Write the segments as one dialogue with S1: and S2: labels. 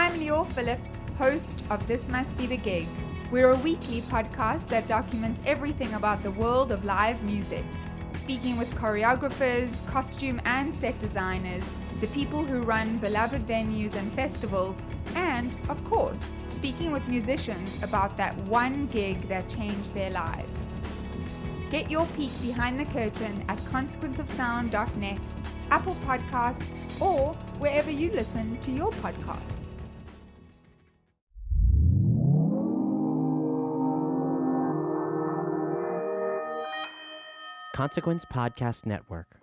S1: I'm Leor Phillips, host of This Must Be the Gig. We're a weekly podcast that documents everything about the world of live music, speaking with choreographers, costume and set designers, the people who run beloved venues and festivals, and, of course, speaking with musicians about that one gig that changed their lives. Get your peek behind the curtain at consequenceofsound.net, Apple Podcasts, or wherever you listen to your podcasts.
S2: Consequence Podcast Network.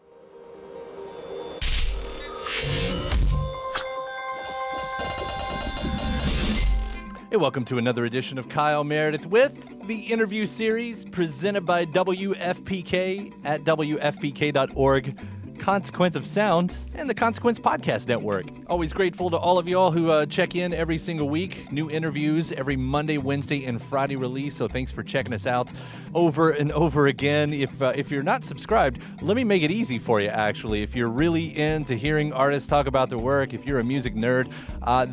S3: Hey, welcome to another edition of Kyle Meredith with the interview series presented by WFPK at WFPK.org, Consequence of Sound, and the Consequence Podcast Network. Always grateful to all of y'all who check in every single week. New interviews every Monday, Wednesday, and Friday release, so thanks for checking us out over and over again. If you're not subscribed, let me make it easy for you, actually. If you're really into hearing artists talk about their work, if you're a music nerd,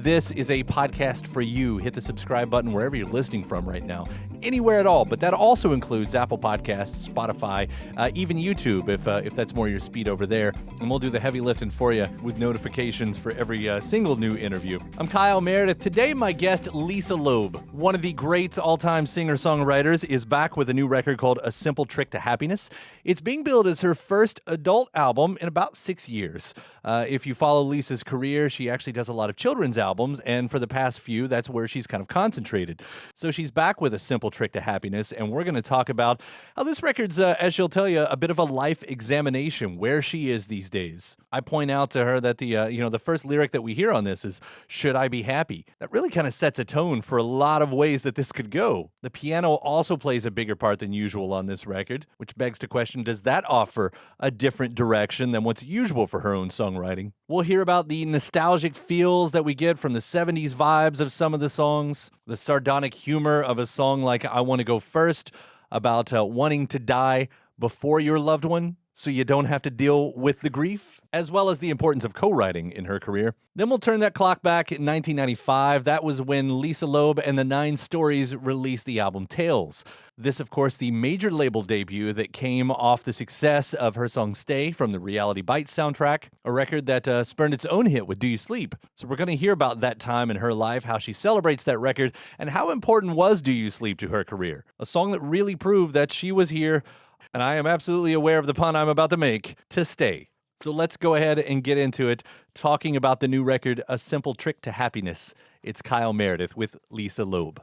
S3: this is a podcast for you. Hit the subscribe button wherever you're listening from right now. Anywhere at all, but that also includes Apple Podcasts, Spotify, even YouTube, if that's more your speed over there. And we'll do the heavy lifting for you with notifications for every single new interview. I'm Kyle Meredith. Today, my guest, Lisa Loeb, one of the great all-time singer-songwriters, is back with a new record called A Simple Trick to Happiness. It's being billed as her first adult album in about 6 years. If you follow Lisa's career, she actually does a lot of children's albums, and for the past few, that's where she's kind of concentrated. So she's back with A Simple Trick to Happiness, and we're going to talk about how this record's, as she'll tell you, a bit of a life examination, where she is these days. I point out to her that the first lyric that we hear on this is, "Should I be happy?" That really kind of sets a tone for a lot of ways that this could go. The piano also plays a bigger part than usual on this record, which begs to question, does that offer a different direction than what's usual for her own songwriting? We'll hear about the nostalgic feels that we get from the 70s vibes of some of the songs, the sardonic humor of a song like I Want to Go First, about wanting to die before your loved one, so you don't have to deal with the grief, as well as the importance of co-writing in her career. Then we'll turn that clock back in 1995. That was when Lisa Loeb and the Nine Stories released the album Tales. This, of course, the major label debut that came off the success of her song Stay from the Reality Bites soundtrack, a record that spurned its own hit with Do You Sleep? So we're going to hear about that time in her life, how she celebrates that record, and how important was Do You Sleep to her career? A song that really proved that she was here, and I am absolutely aware of the pun I'm about to make, to stay. So let's go ahead and get into it, talking about the new record, A Simple Trick to Happiness. It's Kyle Meredith with Lisa Loeb.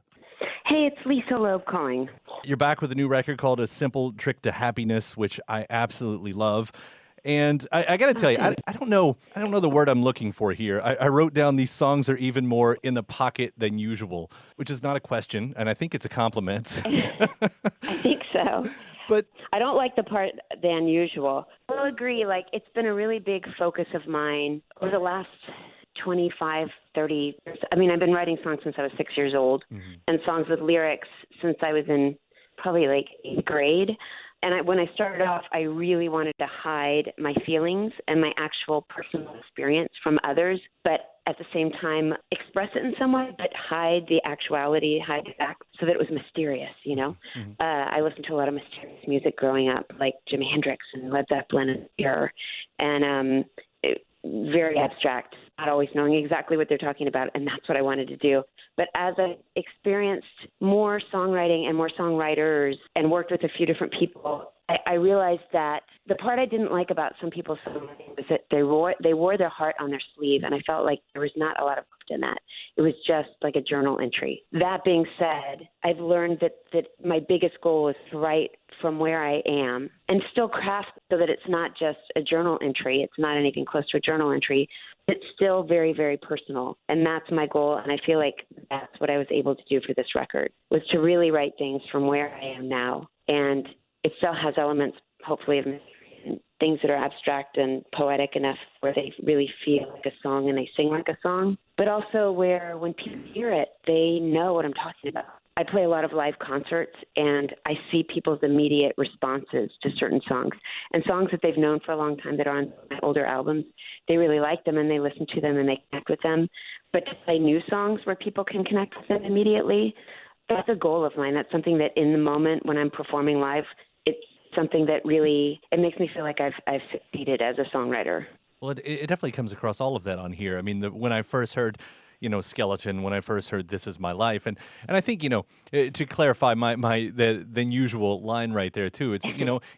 S4: Hey, it's Lisa Loeb calling.
S3: You're back with a new record called A Simple Trick to Happiness, which I absolutely love. And I got to tell you, I don't know the word I'm looking for here. I wrote down these songs are even more in the pocket than usual, which is not a question, and I think it's a compliment.
S4: I think so.
S3: But
S4: I don't like the part the unusual. I'll agree, it's been a really big focus of mine over the last 25, 30 years. I mean, I've been writing songs since I was 6 years old, and songs with lyrics since I was in probably 8th grade. And when I started off, I really wanted to hide my feelings and my actual personal experience from others, but at the same time express it in some way, but hide the actuality, hide the fact, so that it was mysterious, I listened to a lot of mysterious music growing up, like Jimi Hendrix and Led Zeppelin and Cure, and very abstract, not always knowing exactly what they're talking about, and that's what I wanted to do. But as I experienced more songwriting and more songwriters and worked with a few different people, I realized that the part I didn't like about some people's songwriting was that they wore their heart on their sleeve, and I felt like there was not a lot of depth in that. It was just like a journal entry. That being said, I've learned that my biggest goal is to write from where I am and still craft so that it's not just a journal entry. It's not anything close to a journal entry. It's still very, very personal, and that's my goal, and I feel like that's what I was able to do for this record, was to really write things from where I am now. And it still has elements, hopefully, of mystery and things that are abstract and poetic enough where they really feel like a song and they sing like a song, but also where when people hear it, they know what I'm talking about. I play a lot of live concerts, and I see people's immediate responses to certain songs. And songs that they've known for a long time that are on my older albums, they really like them, and they listen to them, and they connect with them. But to play new songs where people can connect with them immediately, that's a goal of mine. That's something that in the moment when I'm performing live, it's something that really, it makes me feel like I've succeeded as a songwriter.
S3: Well, it definitely comes across all of that on here. I mean, when I first heard, Skeleton, when I first heard This Is My Life, and I think, to clarify the usual line right there too, it's,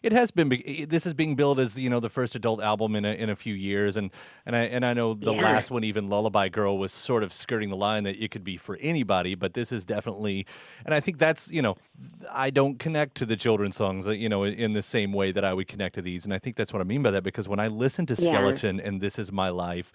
S3: it has been, this is being billed as, the first adult album in a few years, and I know the last one, even Lullaby Girl, was sort of skirting the line that it could be for anybody, but this is definitely, and I think that's, I don't connect to the children's songs, in the same way that I would connect to these, and I think that's what I mean by that, because when I listen to Skeleton and This Is My Life,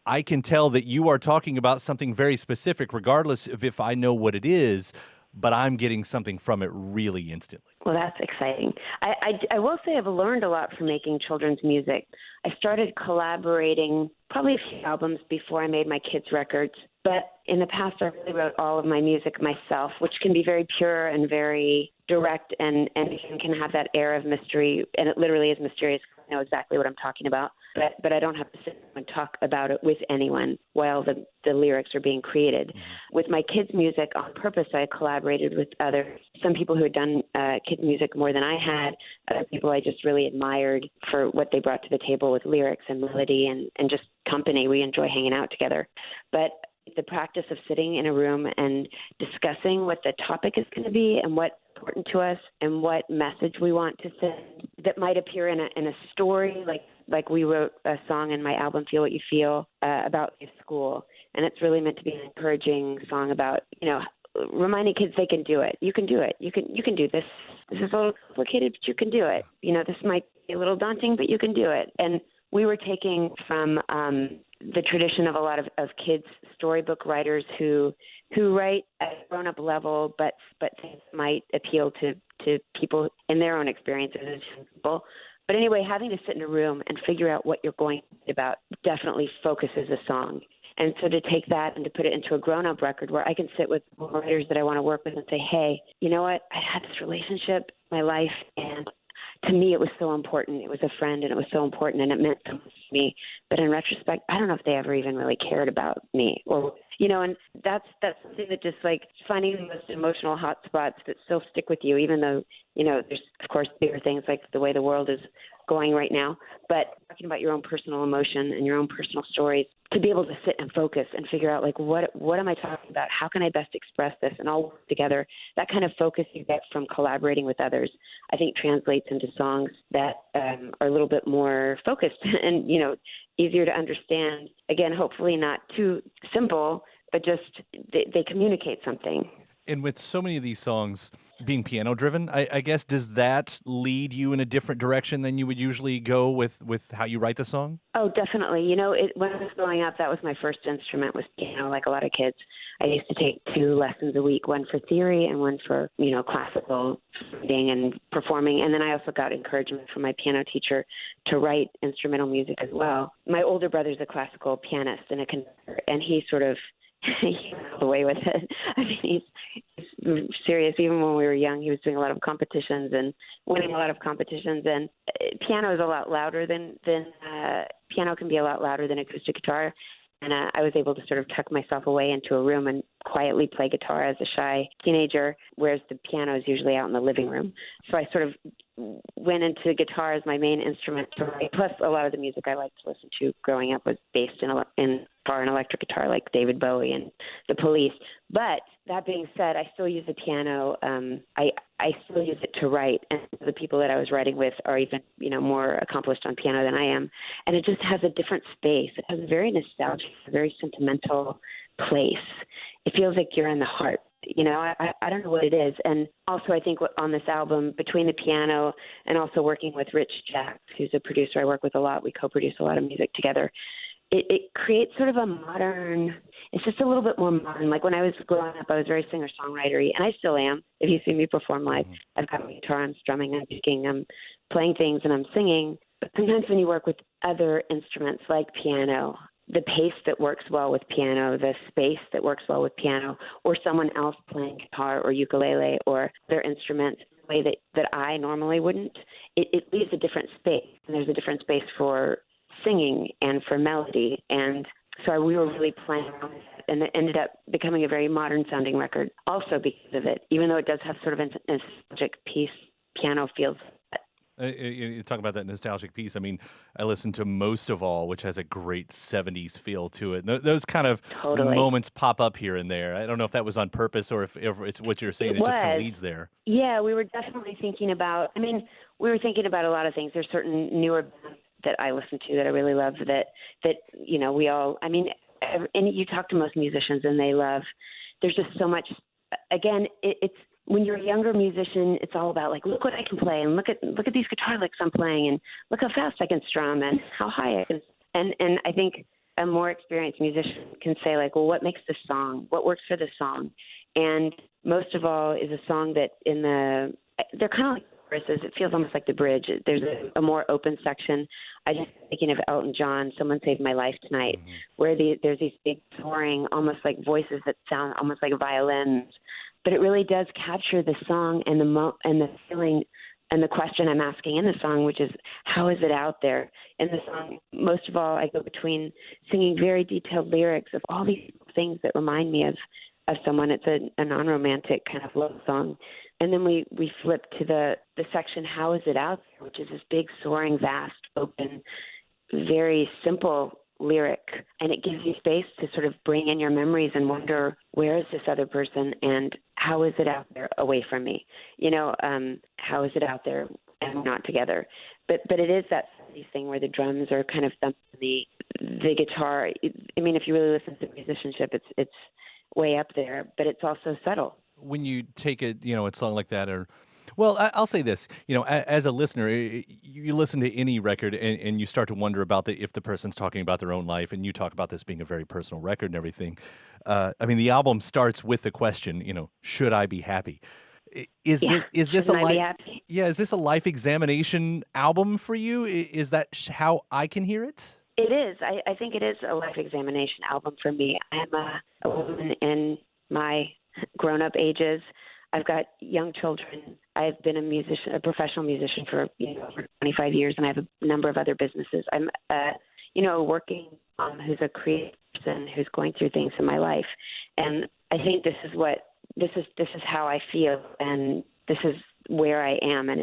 S3: I can tell that you are talking about something very specific, regardless of if I know what it is, but I'm getting something from it really instantly.
S4: Well, that's exciting. I will say I've learned a lot from making children's music. I started collaborating probably a few albums before I made my kids' records, but in the past I really wrote all of my music myself, which can be very pure and very direct and can have that air of mystery, and it literally is mysterious. I know exactly what I'm talking about, but I don't have to sit and talk about it with anyone while the lyrics are being created. Mm-hmm. With my kids' music, on purpose, I collaborated with some people who had done kids' music more than I had, other people I just really admired for what they brought to the table with lyrics and melody and just company. We enjoy hanging out together. But the practice of sitting in a room and discussing what the topic is going to be and what's important to us and what message we want to send that might appear in a story, like we wrote a song in my album Feel What You Feel about school, and it's really meant to be an encouraging song about reminding kids they can do it. You can do it. You can do this. This is a little complicated, but you can do it. This might be a little daunting, but you can do it. And we were taking from the tradition of a lot of kids storybook writers who write at a grown-up level, but things might appeal to people in their own experiences as young people. But anyway, having to sit in a room and figure out what you're going to write about definitely focuses a song. And so to take that and to put it into a grown-up record where I can sit with writers that I want to work with and say, hey, you know what? I had this relationship in my life, and to me it was so important. It was a friend, and it was so important, and it meant so much to me. But in retrospect, I don't know if they ever even really cared about me, or and that's something that just finding the most emotional hot spots that still stick with you, even though there's of course bigger things like the way the world is going right now. But talking about your own personal emotion and your own personal stories, to be able to sit and focus and figure out what am I talking about? How can I best express this? And all work together. That kind of focus you get from collaborating with others, I think translates into songs that are a little bit more focused and easier to understand. Again, hopefully not too simple, but just they communicate something.
S3: And with so many of these songs being piano-driven, I guess, does that lead you in a different direction than you would usually go with how you write the song? Oh,
S4: definitely. When I was growing up, that was my first instrument, was piano, like a lot of kids. I used to take 2 lessons a week, one for theory and one for, classical reading and performing. And then I also got encouragement from my piano teacher to write instrumental music as well. My older brother's a classical pianist and a conductor, and he sort of he went all the way with it. I mean, he's serious. Even when we were young, he was doing a lot of competitions and winning a lot of competitions. And piano is a lot louder than piano can be a lot louder than acoustic guitar. And I was able to sort of tuck myself away into a room and quietly play guitar as a shy teenager, whereas the piano is usually out in the living room. So I sort of went into guitar as my main instrument to write. Plus, a lot of the music I liked to listen to growing up was based in guitar and electric guitar, like David Bowie and The Police. But that being said, I still use the piano. I still use it to write, and the people that I was writing with are even, more accomplished on piano than I am. And it just has a different space. It has a very nostalgic, very sentimental place. It feels like you're in the heart. I don't know what it is. And also I think on this album, between the piano and also working with Rich Jacks, who's a producer I work with a lot, we co-produce a lot of music together. It creates sort of a modern, it's just a little bit more modern. Like when I was growing up, I was very singer-songwritery, and I still am. If you see me perform live, I've got my guitar, I'm strumming, I'm picking, I'm playing things, and I'm singing. But sometimes when you work with other instruments like piano, the pace that works well with piano, the space that works well with piano, or someone else playing guitar or ukulele or their instrument in a way that I normally wouldn't. It leaves a different space, and there's a different space for singing and for melody. And so we were really playing around with it, and it ended up becoming a very modern-sounding record also because of it, even though it does have sort of a nostalgic piece, piano feels.
S3: You talk about that nostalgic piece. I mean, I listened to Most of All, which has a great 70s feel to it. Those kind of moments pop up here and there. I don't know if that was on purpose or if it's what you're saying. It just kind of leads there.
S4: Yeah, we were definitely thinking about, we were thinking about a lot of things. There's certain newer bands that I listen to that I really love that we all, and you talk to most musicians and they love, there's just so much, again, it's, when you're a younger musician, it's all about like, look what I can play, and look at these guitar licks I'm playing, and look how fast I can strum, and how high I can. And I think a more experienced musician can say like, well, what makes this song? What works for this song? And Most of All is a song that they're kind of like choruses. It feels almost like the bridge. There's a more open section. I just thinking of Elton John, Someone Saved My Life Tonight, where there's these big soaring, almost like voices that sound almost like violins. But it really does capture the song and the feeling and the question I'm asking in the song, which is, how is it out there? In the song, Most of All, I go between singing very detailed lyrics of all these things that remind me of someone. It's a non-romantic kind of love song. And then we flip to the section, how is it out there, which is this big, soaring, vast, open, very simple lyric, and it gives you space to sort of bring in your memories and wonder, where is this other person and how is it out there away from me? How is it out there and we're not together? But it is that thing where the drums are kind of thumping the guitar. If you really listen to musicianship, it's way up there, but it's also subtle.
S3: When you take a song like that, I'll say this, as a listener, you listen to any record and you start to wonder about if the person's talking about their own life, and you talk about this being a very personal record and everything. The album starts with the question, should I be happy? Is this a life examination album for you? Is that how I can hear it?
S4: It is. I think it is a life examination album for me. I am a woman in my grown-up ages. I've got young children. I've been a professional musician for over 25 years, and I have a number of other businesses. I'm a working mom who's a creative person who's going through things in my life, and I think this is how I feel, and this is where I am, and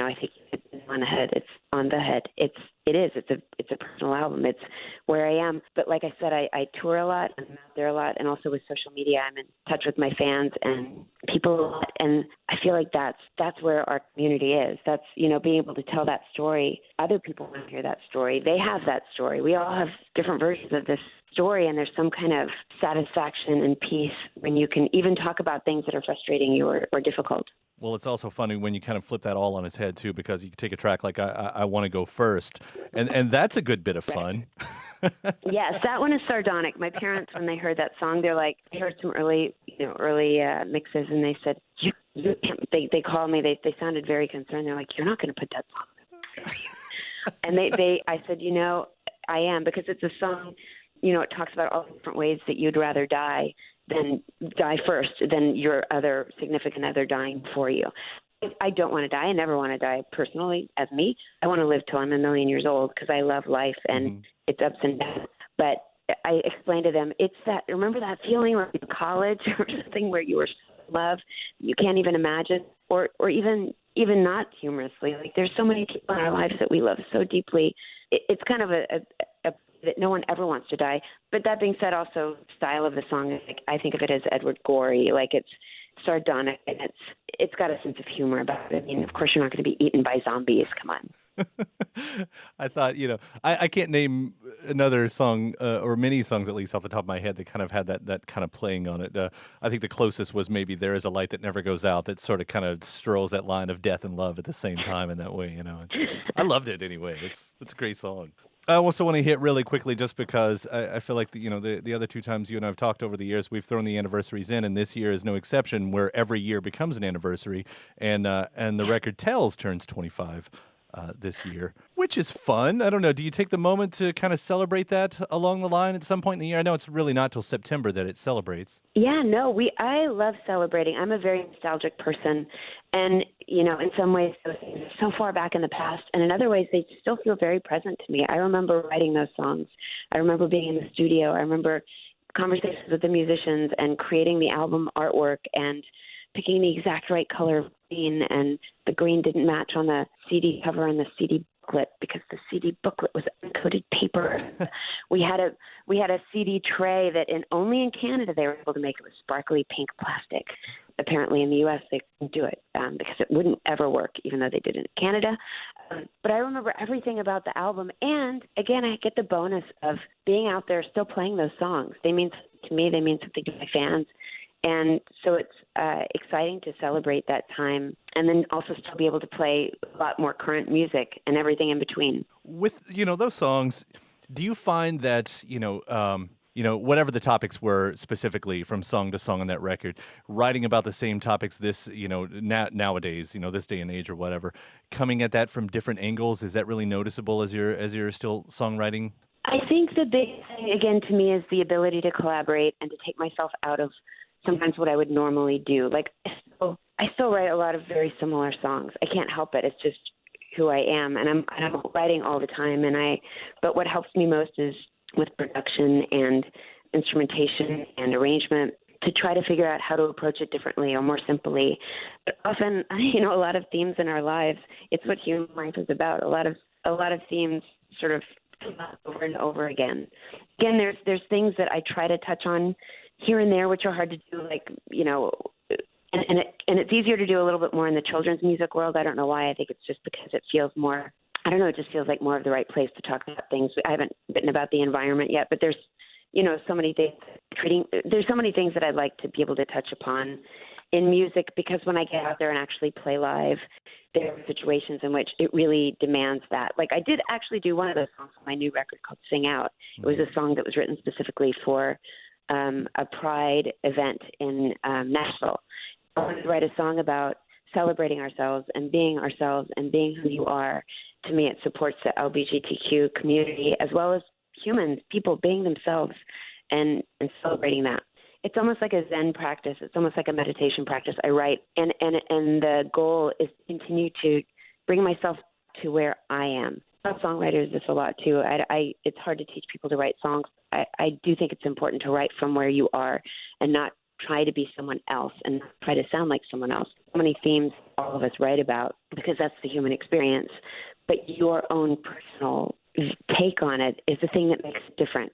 S4: I think it's on the head. It's on the head. It's a personal album. It's where I am. But like I said, I tour a lot. I'm out there a lot, and also with social media, I'm in touch with my fans and people a lot. And I feel like that's where our community is. That's being able to tell that story. Other people want to hear that story. They have that story. We all have different versions of this story, and there's some kind of satisfaction and peace when you can even talk about things that are frustrating you or difficult.
S3: Well, it's also funny when you kind of flip that all on its head, too, because you can take a track like I Want to Go First, and that's a good bit of fun.
S4: Yes, that one is sardonic. My parents, when they heard that song, they're like, they heard some early mixes, and they said, you can't, they called me, they sounded very concerned. They're like, you're not going to put that song on, are you? And I said, I am, because it's a song, it talks about all the different ways that you'd rather die first than your other significant other dying for you. I don't want to die. I never want to die personally as me. I want to live till I'm a million years old because I love life and its ups and downs. But I explained to them, remember that feeling like in college or something where you were so in love, you can't even imagine, or even not humorously. Like there's so many people in our lives that we love so deeply. It's kind of a that no one ever wants to die. But that being said, also style of the song, I think of it as Edward Gorey. Like it's sardonic and it's got a sense of humor about it. Of course you're not going to be eaten by zombies. Come on.
S3: I thought, I can't name another song or many songs, at least off the top of my head, that kind of had that kind of playing on it. I think the closest was maybe There Is a Light That Never Goes Out, that sort of kind of strolls that line of death and love at the same time in that way. I loved it anyway. It's a great song. I also want to hit really quickly, just because I feel like the other two times you and I have talked over the years, we've thrown the anniversaries in, and this year is no exception, where every year becomes an anniversary, and the record Tells turns 25. this year, which is fun. I don't know. Do you take the moment to kind of celebrate that along the line at some point in the year? I know it's really not till September that it celebrates.
S4: Yeah, no, I love celebrating. I'm a very nostalgic person. And, in some ways, those things are so far back in the past. And in other ways, they still feel very present to me. I remember writing those songs. I remember being in the studio. I remember conversations with the musicians and creating the album artwork and picking the exact right color of green. And the green didn't match on the CD cover and the CD booklet because the CD booklet was uncoated paper. we had a CD tray that only in Canada they were able to make it with sparkly pink plastic. Apparently in the U.S. they couldn't do it because it wouldn't ever work, even though they did it in Canada. But I remember everything about the album. And again, I get the bonus of being out there still playing those songs. They mean something to me. They mean something to my fans. And so it's exciting to celebrate that time and then also still be able to play a lot more current music and everything in between.
S3: With, those songs, do you find that, whatever the topics were specifically from song to song on that record, writing about the same topics nowadays, this day and age or whatever, coming at that from different angles, is that really noticeable as you're still songwriting?
S4: I think the big thing, again, to me is the ability to collaborate and to take myself out of sometimes what I would normally do. Like, I still write a lot of very similar songs. I can't help it. It's just who I am, and I'm writing all the time. But what helps me most is with production and instrumentation and arrangement to try to figure out how to approach it differently or more simply. But often, a lot of themes in our lives, it's what human life is about. A lot of themes sort of come up over and over again. Again, there's things that I try to touch on here and there, which are hard to do, like, and it's easier to do a little bit more in the children's music world. I don't know why. I think it's just because it feels more, I don't know, it just feels like more of the right place to talk about things. I haven't written about the environment yet, but there's, so many things, there's so many things that I'd like to be able to touch upon in music, because when I get out there and actually play live, there are situations in which it really demands that. Like, I did actually do one of those songs on my new record called Sing Out. It was a song that was written specifically for a Pride event in Nashville. I wanted to write a song about celebrating ourselves and being who you are. To me, it supports the LGBTQ community as well as humans, people being themselves and celebrating that. It's almost like a Zen practice. It's almost like a meditation practice. I write, and the goal is to continue to bring myself to where I am. I tell songwriters this a lot too. It's hard to teach people to write songs. I do think it's important to write from where you are and not try to be someone else and not try to sound like someone else. So many themes all of us write about because that's the human experience. But your own personal take on it is the thing that makes it different.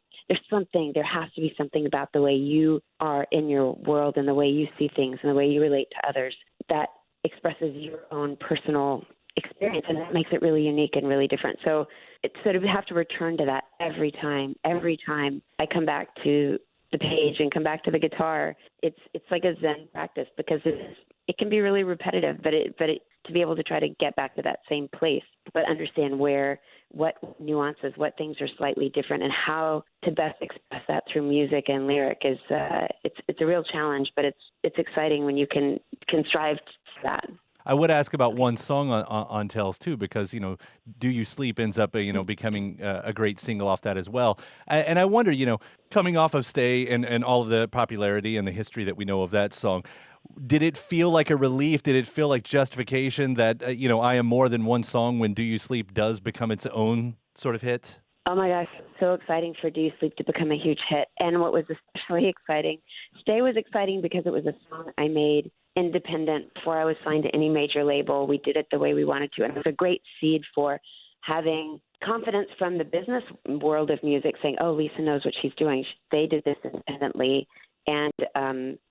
S4: There has to be something about the way you are in your world and the way you see things and the way you relate to others that expresses your own personal experience, and that makes it really unique and really different. So it's sort of have to return to that every time I come back to the page and come back to the guitar. It's like a Zen practice because it can be really repetitive, but to be able to try to get back to that same place, but understand what nuances, what things are slightly different, and how to best express that through music and lyric is it's a real challenge, but it's exciting when you can strive for that.
S3: I would ask about one song on Tales too, because "Do You Sleep" ends up becoming a great single off that as well. And I wonder, coming off of "Stay" and all of the popularity and the history that we know of that song, did it feel like a relief? Did it feel like justification that I am more than one song when "Do You Sleep" does become its own sort of hit?
S4: Oh my gosh, so exciting for Do You Sleep to become a huge hit. And what was especially exciting, Stay was exciting because it was a song I made independent before I was signed to any major label. We did it the way we wanted to. And it was a great seed for having confidence from the business world of music saying, oh, Lisa knows what she's doing. They did this independently. And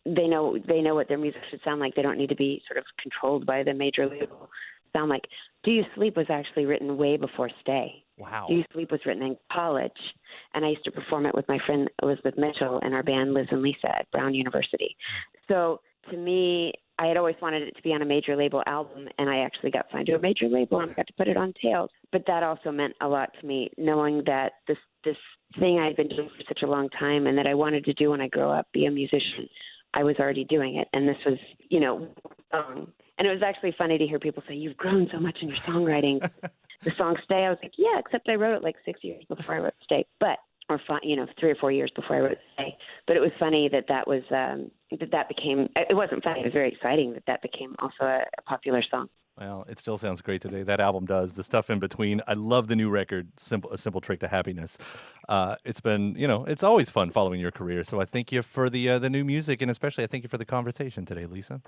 S4: they know what their music should sound like. They don't need to be sort of controlled by the major label. Sound like Do You Sleep was actually written way before Stay.
S3: Wow.
S4: Do You Sleep was written in college, and I used to perform it with my friend Elizabeth Mitchell and our band Liz and Lisa at Brown University. So to me, I had always wanted it to be on a major label album, and I actually got signed to a major label and got to put it on Tales. But that also meant a lot to me, knowing that this thing I had been doing for such a long time and that I wanted to do when I grow up, be a musician, I was already doing it. And this was, song. And it was actually funny to hear people say, "You've grown so much in your songwriting." The song "Stay," I was like, "Yeah," except I wrote it like 6 years before I wrote "Stay," but 3 or 4 years before I wrote "Stay." But it was funny that was that became. It wasn't funny. It was very exciting that became also a popular song.
S3: Well, it still sounds great today. That album does. The stuff in between. I love the new record, A Simple Trick to Happiness. It's been, it's always fun following your career. So I thank you for the new music, and especially I thank you for the conversation today, Lisa.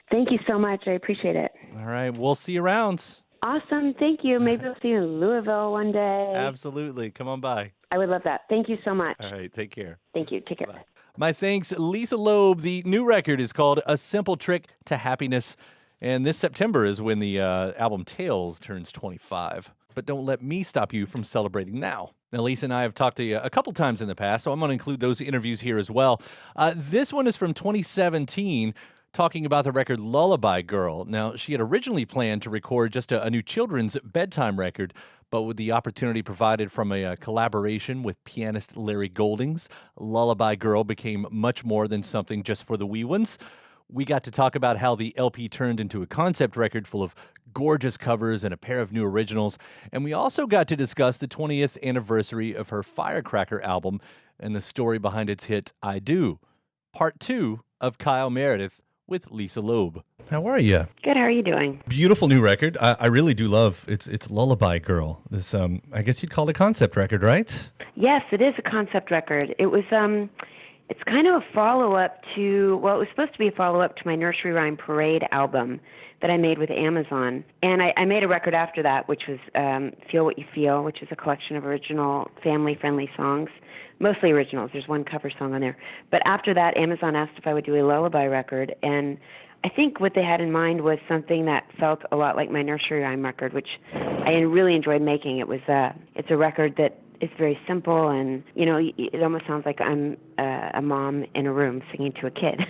S4: Thank you so much. I appreciate it.
S3: All right. We'll see you around.
S4: Awesome. Thank you. Maybe we'll see you in Louisville one day.
S3: Absolutely. Come on by.
S4: I would love that. Thank you so much.
S3: All right. Take care.
S4: Thank you. Take care.
S3: Bye. My thanks, Lisa Loeb. The new record is called A Simple Trick to Happiness. And this September is when the album Tales turns 25. But don't let me stop you from celebrating now. Now, Lisa and I have talked to you a couple times in the past, so I'm going to include those interviews here as well. This one is from 2017, talking about the record Lullaby Girl. Now, she had originally planned to record just a new children's bedtime record, but with the opportunity provided from a collaboration with pianist Larry Goldings, Lullaby Girl became much more than something just for the wee ones. We got to talk about how the LP turned into a concept record full of gorgeous covers and a pair of new originals. And we also got to discuss the 20th anniversary of her Firecracker album and the story behind its hit, I Do. Part 2 of Kyle Meredith with Lisa Loeb.
S5: How are you?
S4: Good. How are you doing?
S5: Beautiful new record. I really do love it's Lullaby Girl. This I guess you'd call it a concept record, right?
S4: Yes, it is a concept record. It was it's kind of a follow-up to, well, it was supposed to be a follow-up to my Nursery Rhyme Parade album that I made with Amazon. And I made a record after that, which was Feel What You Feel, which is a collection of original family-friendly songs, mostly originals. There's one cover song on there. But after that, Amazon asked if I would do a lullaby record, and I think what they had in mind was something that felt a lot like my Nursery Rhyme record, which I really enjoyed making. It's a record that is very simple, and it almost sounds like I'm a mom in a room singing to a kid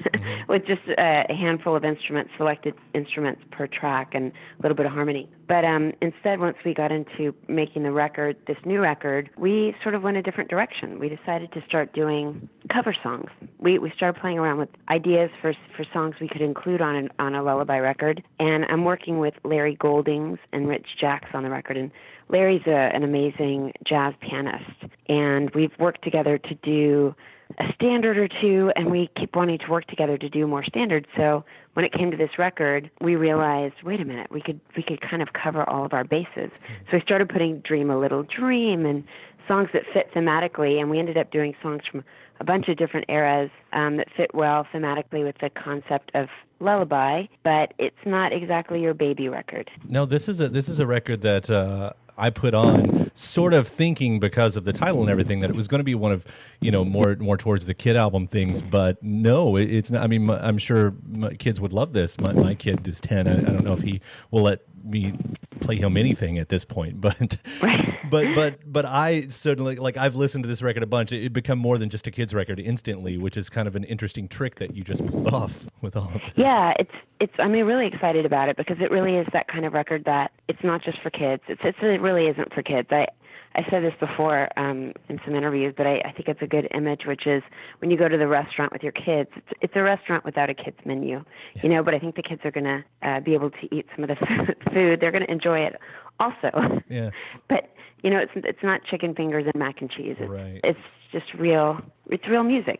S4: with just a handful of instruments, selected instruments per track, and a little bit of harmony. But instead, once we got into making the record, this new record, we sort of went a different direction. We decided to start doing cover songs. We started playing around with ideas for songs we could include on a lullaby record, and I'm working with Larry Goldings and Rich Jacks on the record, and Larry's an amazing jazz pianist, and we've worked together to do a standard or two, and we keep wanting to work together to do more standards. So when it came to this record, we realized, wait a minute, we could kind of cover all of our bases. So we started putting Dream a Little Dream and songs that fit thematically, and we ended up doing songs from a bunch of different eras that fit well thematically with the concept of lullaby, but it's not exactly your baby record.
S5: No, this is a record that I put on sort of thinking, because of the title and everything, that it was going to be one of, more towards the kid album things, but no, it's not. I mean, I'm sure my kids would love this. My kid is 10. I don't know if he will let me play him anything at this point, but but I certainly, like, I've listened to this record a bunch. It become more than just a kid's record instantly, which is kind of an interesting trick that you just pulled off with all of this.
S4: Yeah, I'm really excited about it, because it really is that kind of record that it's not just for kids. It really isn't for kids. I said this before in some interviews, but I think it's a good image, which is when you go to the restaurant with your kids, it's a restaurant without a kids menu, but I think the kids are going to be able to eat some of the food. They're going to enjoy it also.
S5: Yeah.
S4: But, it's not chicken fingers and mac and cheese.
S5: Right.
S4: It's just real. It's real music,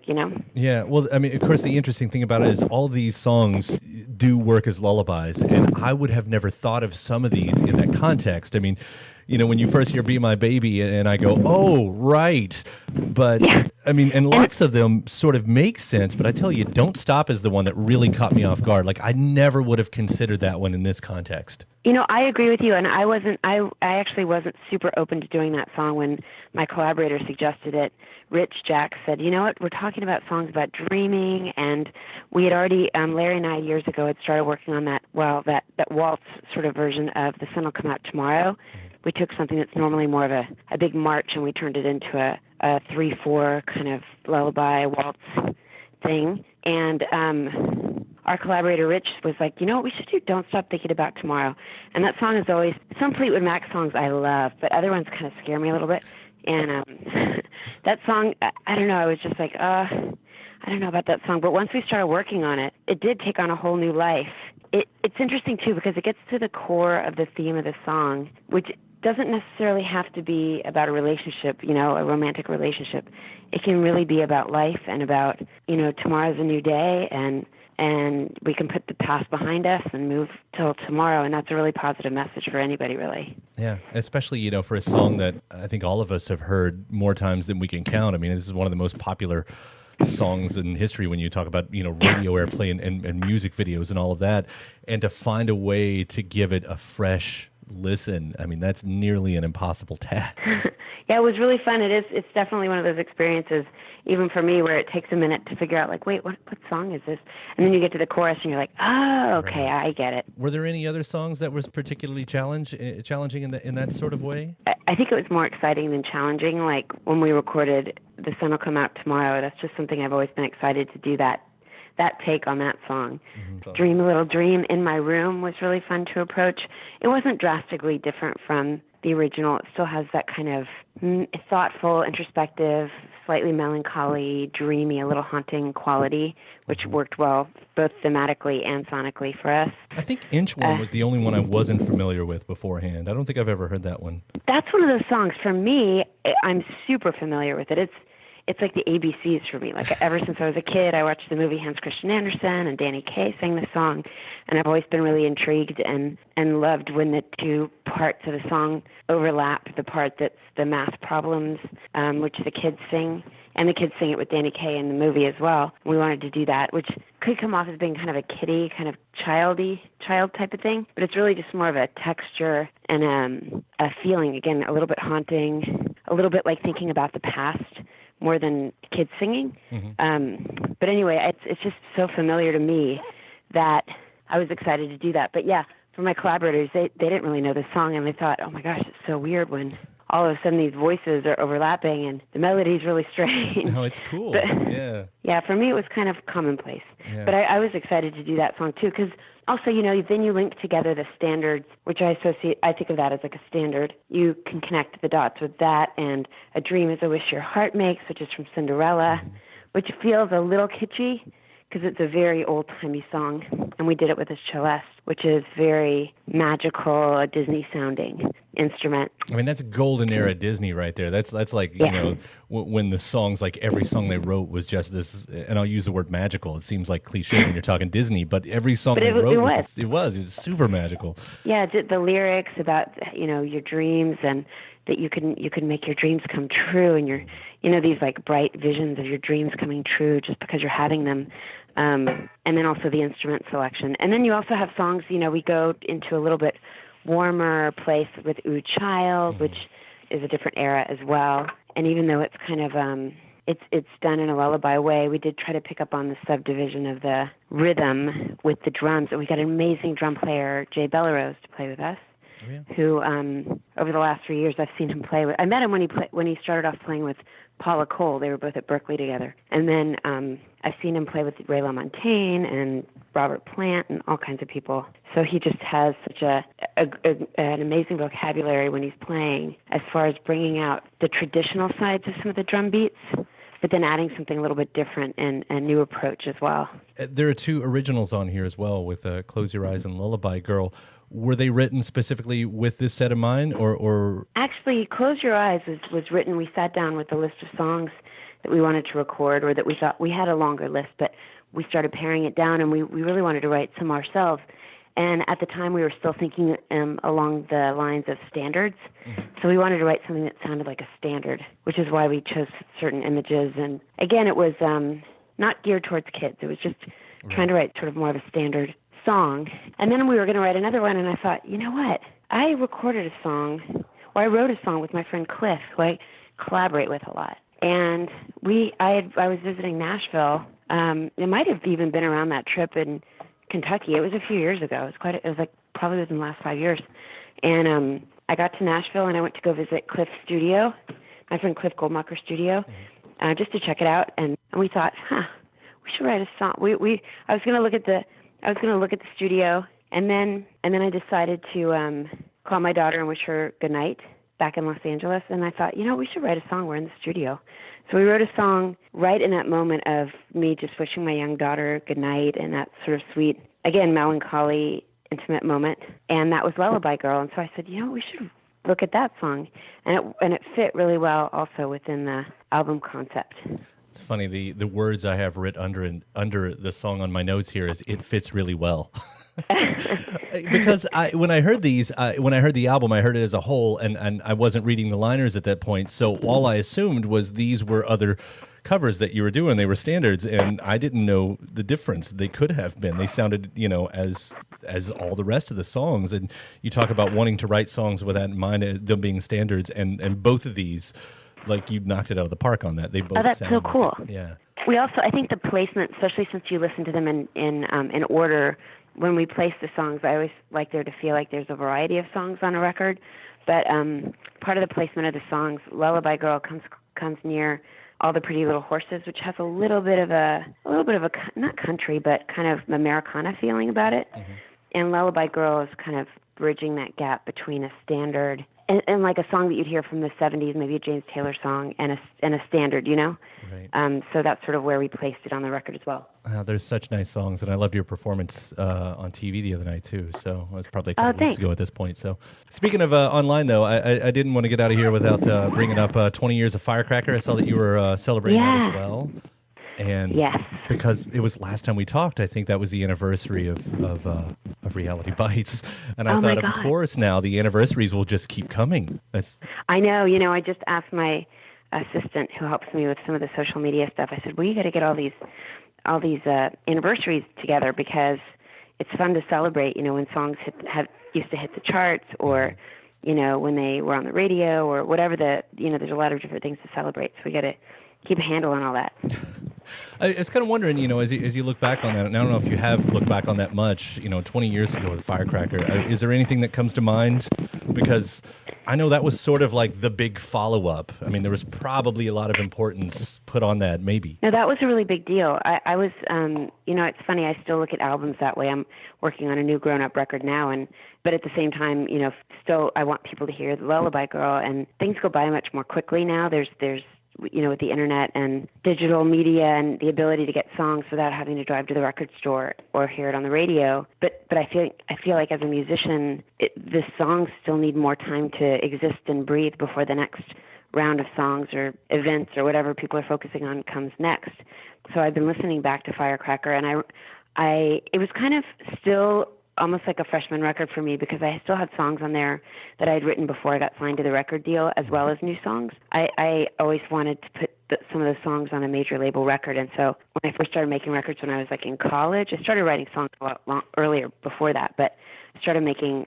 S5: Yeah, well, I mean, of course, the interesting thing about it is all these songs do work as lullabies, and I would have never thought of some of these in that context. I mean, when you first hear Be My Baby, and I go, oh, right. But, yeah. I mean, and lots of them sort of make sense, but I tell you, Don't Stop is the one that really caught me off guard. Like, I never would have considered that one in this context.
S4: I agree with you, and I actually wasn't super open to doing that song when my collaborator suggested it. Rich Jack said, you know what, we're talking about songs about dreaming, and we had already, Larry and I years ago had started working on that waltz sort of version of The Sun Will Come Out Tomorrow. We took something that's normally more of a big march, and we turned it into a 3/4 kind of lullaby waltz thing. And our collaborator Rich was like, you know what, we should do Don't Stop Thinking About Tomorrow. And that song is always, some Fleetwood Mac songs I love, but other ones kind of scare me a little bit. And that song, I don't know, I was just like, I don't know about that song. But once we started working on it, it did take on a whole new life. it's interesting, too, because it gets to the core of the theme of the song, which doesn't necessarily have to be about a relationship, a romantic relationship. It can really be about life and about, tomorrow's a new day, and we can put the past behind us and move till tomorrow, and that's a really positive message for anybody, really.
S5: Yeah, especially, for a song that I think all of us have heard more times than we can count. I mean, this is one of the most popular songs in history when you talk about, radio airplay and music videos and all of that. And to find a way to give it a fresh listen, I mean, that's nearly an impossible task.
S4: Yeah, it was really fun. It's definitely one of those experiences, even for me, where it takes a minute to figure out, like, wait, what song is this? And then you get to the chorus and you're like, oh, okay, right. I get it.
S5: Were there any other songs that was particularly challenging in that sort of way?
S4: I think it was more exciting than challenging. Like when we recorded The Sun Will Come Out Tomorrow, that's just something I've always been excited to do, that take on that song. Mm-hmm. Dream a Little Dream in My Room was really fun to approach. It wasn't drastically different from the original. It still has that kind of thoughtful, introspective, slightly melancholy, dreamy, a little haunting quality, which worked well both thematically and sonically for us.
S5: I think Inchworm was the only one I wasn't familiar with beforehand. I don't think I've ever heard that one.
S4: That's one of those songs, for me, I'm super familiar with it. It's like the ABCs for me. Like ever since I was a kid, I watched the movie Hans Christian Andersen, and Danny Kaye sang the song, and I've always been really intrigued and loved when the two parts of the song overlap. The part that's the math problems, which the kids sing, and the kids sing it with Danny Kaye in the movie as well. We wanted to do that, which could come off as being kind of a kiddie, kind of child type of thing, but it's really just more of a texture and a feeling, again, a little bit haunting, a little bit like thinking about the past, more than kids singing. Mm-hmm. But anyway, it's just so familiar to me that I was excited to do that. But yeah, for my collaborators, they didn't really know the song, and they thought, oh my gosh, it's so weird when all of a sudden these voices are overlapping and the melody's really strange.
S5: No, it's cool.
S4: But,
S5: yeah.
S4: Yeah, for me it was kind of commonplace. Yeah. But I was excited to do that song too, because also, then you link together the standards, which I think of that as like a standard. You can connect the dots with that, and A Dream is a Wish Your Heart Makes, which is from Cinderella, which feels a little kitschy because it's a very old-timey song, and we did it with a celeste, which is very magical, a Disney-sounding instrument.
S5: I mean, that's golden era Disney right there. That's like, when the songs, like every song they wrote was just this, and I'll use the word magical. It seems like cliche when you're talking Disney, but every song they wrote was super magical.
S4: Yeah, the lyrics about, your dreams, and that you can make your dreams come true, and these like bright visions of your dreams coming true just because you're having them. And then also the instrument selection. And then you also have songs, we go into a little bit warmer place with Ooh Child, which is a different era as well. And even though it's kind of, it's done in a lullaby way, we did try to pick up on the subdivision of the rhythm with the drums. And we got an amazing drum player, Jay Bellerose, to play with us. Oh, yeah. Who, over the last 3 years, I've seen him play with. I met him when he started off playing with Paula Cole. They were both at Berkeley together. And then I've seen him play with Ray LaMontagne and Robert Plant and all kinds of people. So he just has such an amazing vocabulary when he's playing, as far as bringing out the traditional sides of some of the drum beats, but then adding something a little bit different and a new approach as well.
S5: There are two originals on here as well, with Close Your Eyes and Lullaby Girl. Were they written specifically with this set in mind, or? Actually,
S4: Close Your Eyes was written. We sat down with a list of songs that we wanted to record, or that we thought we had a longer list, but we started paring it down, and we really wanted to write some ourselves. And at the time, we were still thinking along the lines of standards. Mm-hmm. So we wanted to write something that sounded like a standard, which is why we chose certain images. And again, it was not geared towards kids. It was just trying to write sort of more of a standard song. And then we were going to write another one, and I thought, you know what? I recorded a song, or I wrote a song with my friend Cliff, who I collaborate with a lot. And I was visiting Nashville. It might have even been around that trip in Kentucky. It was a few years ago. It was like probably within the last 5 years. And I got to Nashville, and I went to go visit Cliff's studio, my friend Cliff Goldmacher's studio, just to check it out. And we thought, we should write a song. I was going to look at the studio, and then I decided to call my daughter and wish her good night back in Los Angeles. And I thought, we should write a song. We're in the studio. So we wrote a song right in that moment of me just wishing my young daughter good night, and that sort of sweet again, melancholy, intimate moment, and that was Lullaby Girl. And so I said, we should look at that song, and it fit really well also within the album concept.
S5: It's funny, the words I have written under the song on my notes here is "it fits really well." Because when I heard the album, I heard it as a whole, and I wasn't reading the liners at that point. So all I assumed was these were other covers that you were doing. They were standards, and I didn't know the difference. They could have been. They sounded, as all the rest of the songs. And you talk about wanting to write songs with that in mind, them being standards, and both of these, like, you knocked it out of the park on that. They both.
S4: Oh, that's
S5: sound
S4: so cool.
S5: Like yeah.
S4: We also, I think the placement, especially since you listen to them in order, when we place the songs, I always like there to feel like there's a variety of songs on a record. But part of the placement of the songs, Lullaby Girl comes near All the Pretty Little Horses, which has a little bit of a not country, but kind of Americana feeling about it. Mm-hmm. And Lullaby Girl is kind of bridging that gap between a standard and like a song that you'd hear from the 70s, maybe a James Taylor song, and a standard, Right. So that's sort of where we placed it on the record as well.
S5: There's such nice songs, and I loved your performance on TV the other night too. So it was probably a couple weeks ago at this point. So speaking of online, though, I didn't want to get out of here without bringing up 20 years of Firecracker. I saw that you were celebrating that as well. And
S4: yes,
S5: because it was last time we talked, I think that was the anniversary of Reality Bites, and I thought, of course, now the anniversaries will just keep coming.
S4: I know. I just asked my assistant who helps me with some of the social media stuff. I said, "Well, you got to get all these anniversaries together because it's fun to celebrate. When songs used to hit the charts, or when they were on the radio, or whatever. There's a lot of different things to celebrate. So we got to keep a handle on all that."
S5: I was kind of wondering, as you look back on that, and I don't know if you have looked back on that much, 20 years ago with Firecracker, is there anything that comes to mind? Because I know that was sort of like the big follow-up. I mean, there was probably a lot of importance put on that, maybe.
S4: No, that was a really big deal. I was, it's funny, I still look at albums that way. I'm working on a new grown-up record now, but at the same time, still I want people to hear the Lullaby Girl, and things go by much more quickly now. There's with the internet and digital media and the ability to get songs without having to drive to the record store or hear it on the radio. But I feel like as a musician, the songs still need more time to exist and breathe before the next round of songs or events or whatever people are focusing on comes next. So I've been listening back to Firecracker, and it was kind of still almost like a freshman record for me because I still had songs on there that I'd written before I got signed to the record deal, as well as new songs. I always wanted to put some of those songs on a major label record, and so when I first started making records when I was like in college, I started writing songs a lot earlier before that, but I started making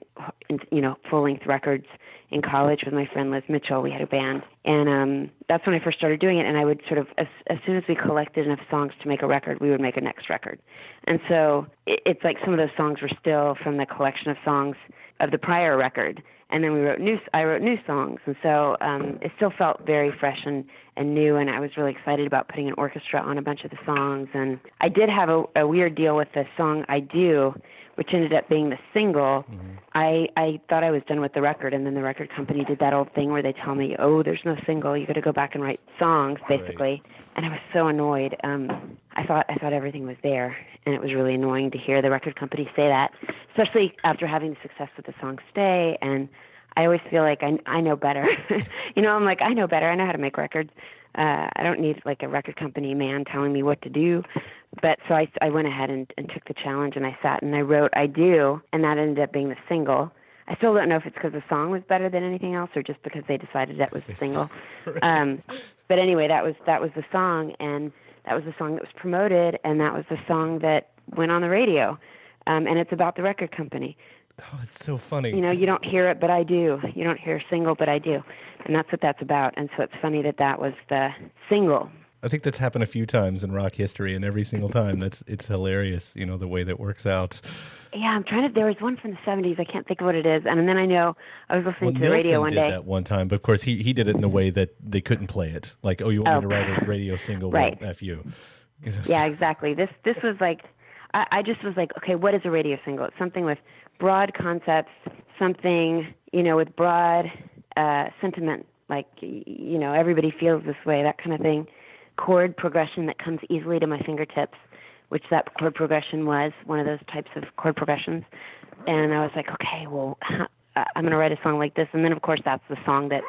S4: full-length records in college with my friend Liz Mitchell. We had a band, and that's when I first started doing it. And I would sort of, as soon as we collected enough songs to make a record, we would make a next record. And so it's like some of those songs were still from the collection of songs of the prior record. And then I wrote new songs, and so it still felt very fresh and new. And I was really excited about putting an orchestra on a bunch of the songs. And I did have a weird deal with the song "I Do," which ended up being the single. Mm-hmm. I thought I was done with the record, and then the record company did that old thing where they tell me, "Oh, there's no single. You got to go back and write songs," basically. Right. And I was so annoyed. I thought everything was there, and it was really annoying to hear the record company say that, especially after having the success with the song "Stay." And I always feel like I know better. I'm like, I know better. I know how to make records. I don't need like a record company man telling me what to do. But so I went ahead and took the challenge, and I sat and I wrote "I Do," and that ended up being the single. I still don't know if it's because the song was better than anything else or just because they decided that was the single. Right. But anyway, that was the song, and that was the song that was promoted, and that was the song that went on the radio. And it's about the record company.
S5: Oh, it's so funny.
S4: You don't hear it, but I do. You don't hear a single, but I do. And that's what that's about. And so it's funny that was the single.
S5: I think that's happened a few times in rock history, and every single time it's hilarious, the way that works out.
S4: Yeah, I'm trying to. There was one from the 70s. I can't think of what it is. And then I know I was listening to the radio one day.
S5: Nielsen did that one time, but of course he did it in a way that they couldn't play it. Like, oh, you want me to write a radio single?
S4: Right.
S5: Well, F you.
S4: Yeah, exactly. This was like, I just was like, okay, what is a radio single? It's something with broad concepts, something, with broad sentiment, like, everybody feels this way, that kind of thing. Chord progression that comes easily to my fingertips which that chord progression was, one of those types of chord progressions. And I was like, okay, well, I'm going to write a song like this. And then, of course, that's the song that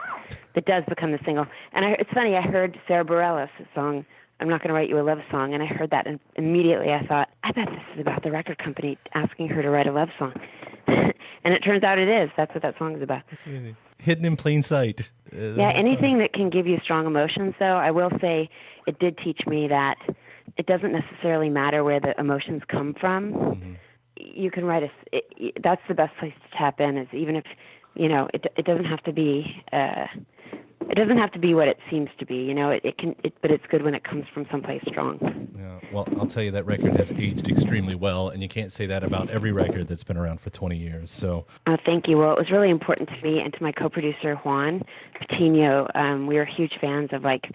S4: does become the single. And it's funny, I heard Sarah Bareilles' song, I'm Not Going to Write You a Love Song, and I heard that, and immediately I thought, I bet this is about the record company asking her to write a love song. And it turns out it is. That's what that song is about.
S5: That's amazing. Hidden in plain sight.
S4: Yeah, anything that can give you strong emotions, though, I will say it did teach me that it doesn't necessarily matter where the emotions come from. Mm-hmm. You can write that's the best place to tap in, is even if, it doesn't have to be, it doesn't have to be what it seems to be, but it's good when it comes from someplace strong.
S5: Yeah, well, I'll tell you, that record has aged extremely well, and you can't say that about every record that's been around for 20 years. So,
S4: thank you. Well, it was really important to me and to my co-producer, Juan Patino. We were huge fans of, like,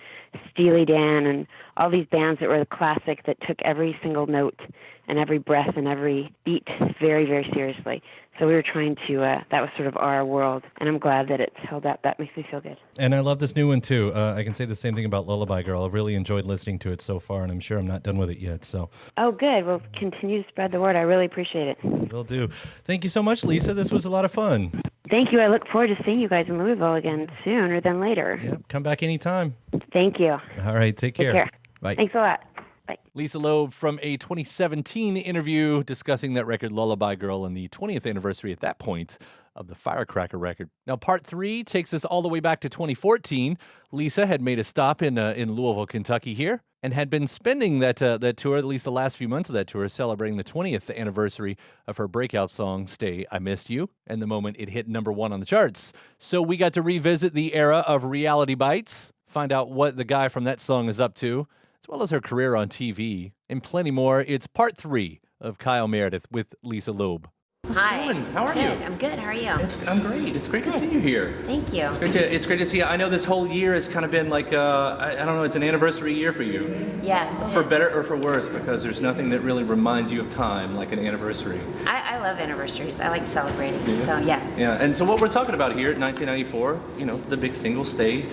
S4: Steely Dan and all these bands that were classic, that took every single note and every breath and every beat very, very seriously. So we were trying to, that was sort of our world, and I'm glad that it's held up. That makes me feel good.
S5: And I love this new one, too. I can say the same thing about Lullaby Girl. I've really enjoyed listening to it so far, and I'm sure I'm not done with it yet. So.
S4: Oh, good. Well, continue to spread the word. I really appreciate it.
S5: Will do. Thank you so much, Lisa. This was a lot of fun.
S4: Thank you. I look forward to seeing you guys in Louisville again sooner than later.
S5: Yeah, come back anytime.
S4: Thank you.
S5: All right, take care.
S4: Take care.
S5: Bye.
S4: Thanks a lot. Bye.
S3: Lisa Loeb from a 2017 interview discussing that record Lullaby Girl and the 20th anniversary at that point of the Firecracker record. Now, part 3 takes us all the way back to 2014. Lisa had made a stop in Louisville, Kentucky here, and had been spending that tour, at least the last few months of that tour, celebrating the 20th anniversary of her breakout song, Stay, I Missed You, and the moment it hit #1 on the charts. So we got to revisit the era of Reality Bites, find out what the guy from that song is up to, as well as her career on TV, and plenty more. It's part 3 of Kyle Meredith with Lisa Loeb.
S6: Hi.
S3: How are you?
S6: I'm good. How are you?
S3: I'm great. It's great to see you here.
S6: Thank you.
S3: It's great to see you. I know this whole year has kind of been like, I don't know, it's an anniversary year for you.
S6: Yes.
S3: For better or for worse, because there's nothing that really reminds you of time like an anniversary.
S6: I love anniversaries. I like celebrating.
S3: Yeah.
S6: So, yeah.
S3: Yeah, and so what we're talking about here at 1994, the big single, Stay,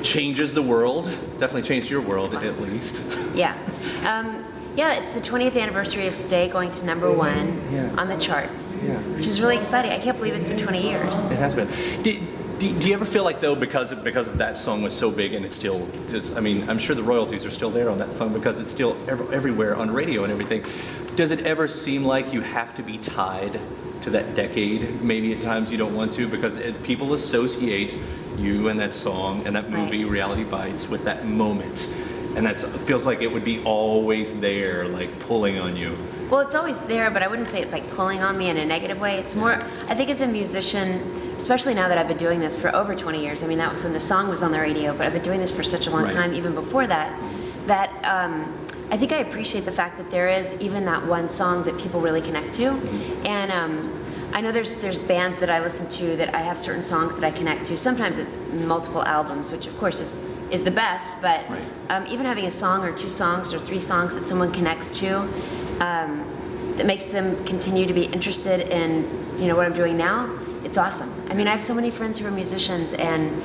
S3: changes the world. Definitely changed your world, at least.
S6: Yeah. Yeah, it's the 20th anniversary of Stay going to #1 on the charts, which is really exciting. I can't believe it's been 20 years.
S3: It has been. Do you ever feel like, though, because of that song was so big and it's still, I'm sure the royalties are still there on that song because it's still everywhere on radio and everything. Does it ever seem like you have to be tied to that decade? Maybe at times you don't want to, because people associate you and that song and that movie, right, Reality Bites, with that moment. And it feels like it would be always there, like pulling on you.
S6: Well, it's always there, but I wouldn't say it's like pulling on me in a negative way. It's more, I think as a musician, especially now that I've been doing this for over 20 years, that was when the song was on the radio, but I've been doing this for such a long time, even before that, I think I appreciate the fact that there is even that one song that people really connect to. And I know there's bands that I listen to that I have certain songs that I connect to. Sometimes it's multiple albums, which of course is the best, but even having a song or 2 songs or 3 songs that someone connects to, that makes them continue to be interested in what I'm doing now, it's awesome. I have so many friends who are musicians, and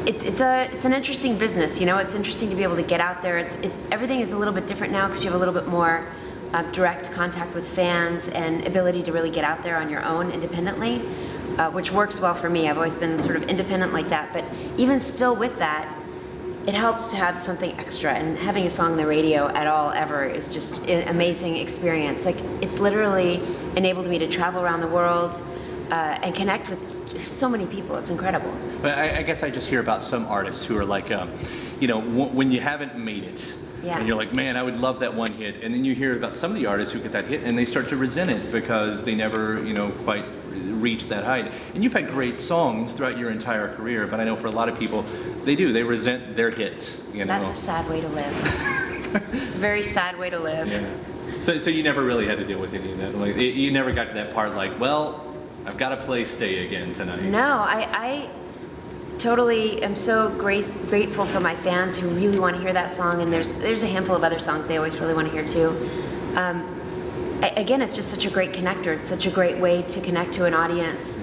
S6: it's an interesting business. It's interesting to be able to get out there. Everything is a little bit different now because you have a little bit more direct contact with fans and ability to really get out there on your own independently. Which works well for me. I've always been sort of independent like that, but even still with that, it helps to have something extra, and having a song on the radio at all ever is just an amazing experience. Like, it's literally enabled me to travel around the world and connect with so many people. It's incredible.
S3: But I guess I just hear about some artists who are like, when you haven't made it, and you're like, man, I would love that one hit, and then you hear about some of the artists who get that hit and they start to resent it because they never, quite reach that height. And you've had great songs throughout your entire career, but I know for a lot of people, they resent their hit.
S6: That's a sad way to live. It's a very sad way to live.
S3: Yeah. So you never really had to deal with any of that. Like, you never got to that part, like, well, I've got to play Stay again tonight.
S6: No, I totally am so grateful for my fans who really want to hear that song, and there's a handful of other songs they always really want to hear too. Again, it's just such a great connector. It's such a great way to connect to an audience.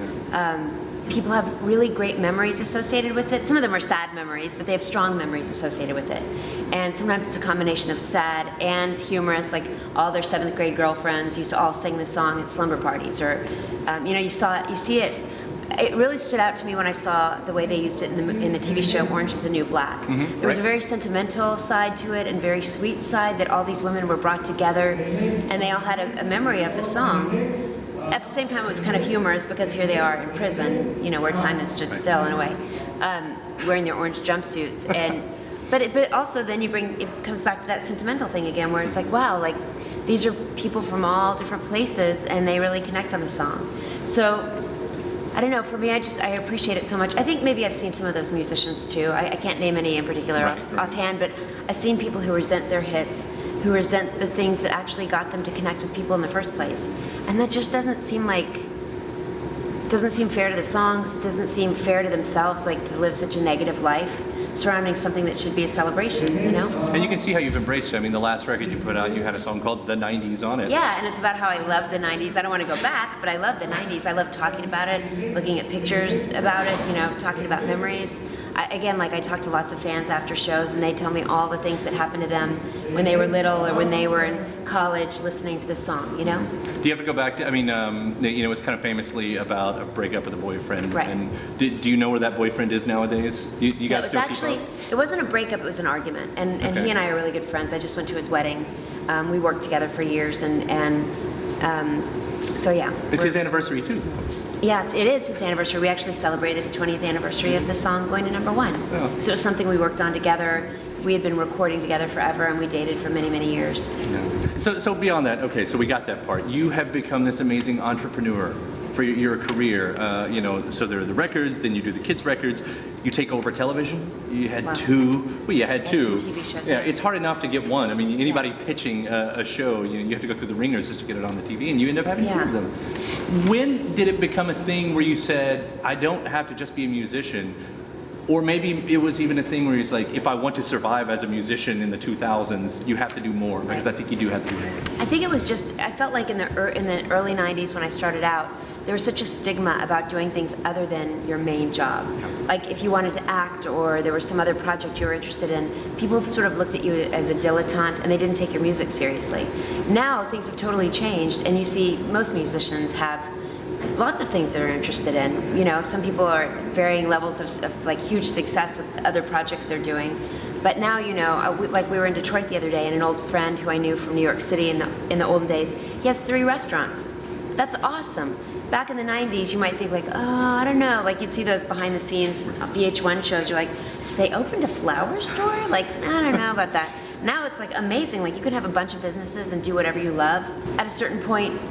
S6: people have really great memories associated with it. Some of them are sad memories, but they have strong memories associated with it. And sometimes it's a combination of sad and humorous, like all their 7th grade girlfriends used to all sing this song at slumber parties, or you see it. It really stood out to me when I saw the way they used it in the TV show Orange is the New Black. There was a very sentimental side to it and very sweet side, that all these women were brought together and they all had a memory of the song. At the same time, it was kind of humorous because here they are in prison, where time has stood still in a way, wearing their orange jumpsuits. But also then it comes back to that sentimental thing again, where it's like, wow, like these are people from all different places and they really connect on the song. So I don't know, for me, I appreciate it so much. I think maybe I've seen some of those musicians too. I can't name any in particular offhand, but I've seen people who resent their hits, who resent the things that actually got them to connect with people in the first place. And that just doesn't seem fair to the songs. It doesn't seem fair to themselves, like to live such a negative life surrounding something that should be a celebration,
S3: And you can see how you've embraced it. I mean, the last record you put out, you had a song called The 90s on it.
S6: Yeah, and it's about how I love the 90s. I don't want to go back, but I love the 90s. I love talking about it, looking at pictures about it, talking about memories. I talk to lots of fans after shows, and they tell me all the things that happened to them when they were little or when they were in college listening to this song,
S3: Do you ever go back to, it was kind of famously about a breakup with a boyfriend.
S6: Right.
S3: And do you know where that boyfriend is nowadays? You guys still keep up?
S6: It wasn't a breakup, it was an argument. And
S3: Okay.
S6: he and I are really good friends. I just went to his wedding. We worked together for years, so yeah.
S3: It's his anniversary too.
S6: Yeah, it is his anniversary. We actually celebrated the 20th anniversary of the song going to #1.
S3: Oh.
S6: So it was something we worked on together. We had been recording together forever, and we dated for many, many years.
S3: Yeah. So beyond that, okay, so we got that part. You have become this amazing entrepreneur for your career. So there are the records, then you do the kids' records. You take over television. You had two. Well, you had two.
S6: 2 TV shows.
S3: Yeah, it's hard enough to get one. I mean, anybody pitching a show, you have to go through the ringers just to get it on the TV, and you end up having 2 of them. When did it become a thing where you said, I don't have to just be a musician? Or maybe it was even a thing where he's like, if I want to survive as a musician in the 2000s, you have to do more, because I think you do have to do more.
S6: I think it was just, I felt like in the early 90s when I started out, there was such a stigma about doing things other than your main job. Like if you wanted to act or there was some other project you were interested in, people sort of looked at you as a dilettante and they didn't take your music seriously. Now things have totally changed, and you see most musicians have lots of things they're interested in. Some people are at varying levels of like huge success with other projects they're doing. But now, we were in Detroit the other day, and an old friend who I knew from New York City in the olden days, he has 3 restaurants. That's awesome. Back in the 90s, you might think like, oh, I don't know, like you'd see those behind the scenes VH1 shows, you're like, they opened a flower store? Like, I don't know about that. Now it's like amazing, like you can have a bunch of businesses and do whatever you love. At a certain point,